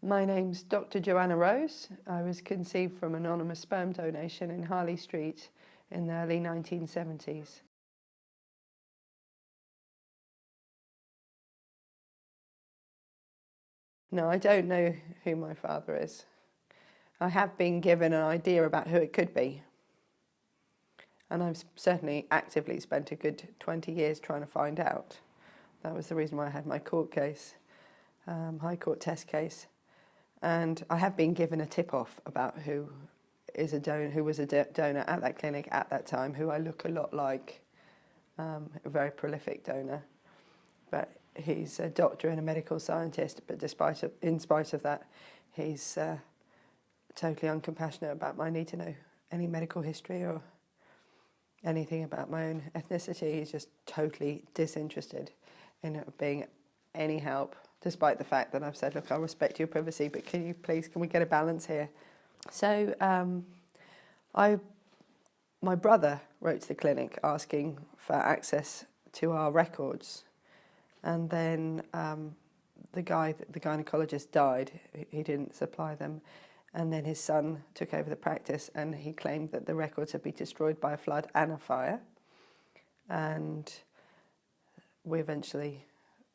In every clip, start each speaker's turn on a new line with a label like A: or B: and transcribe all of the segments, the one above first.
A: My name's Dr. Joanna Rose. I was conceived from anonymous sperm donation in Harley Street in the early 1970s. No, I don't know who my father is. I have been given an idea about who it could be. And I've certainly actively spent a good 20 years trying to find out. That was the reason why I had my court case, High Court test case. And I have been given a tip-off about who was a donor at that clinic at that time, who I look a lot like, a very prolific donor. But he's a doctor and a medical scientist, but in spite of that, he's totally uncompassionate about my need to know any medical history or anything about my own ethnicity. He's just totally disinterested in being any help, despite the fact that I've said, look, I'll respect your privacy, but can we get a balance here? So my brother wrote to the clinic asking for access to our records, and then the gynecologist died. He didn't supply them, and then his son took over the practice, and he claimed that the records had been destroyed by a flood and a fire. And we eventually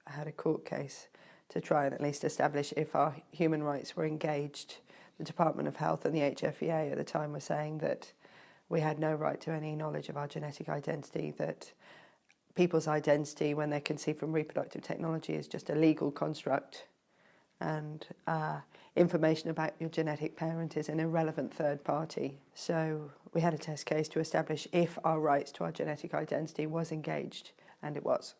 A: had a court case to try and at least establish if our human rights were engaged. The Department of Health and the HFEA at the time were saying that we had no right to any knowledge of our genetic identity, that people's identity when they're conceived from reproductive technology is just a legal construct, and information about your genetic parent is an irrelevant third party. So we had a test case to establish if our rights to our genetic identity was engaged, and it was.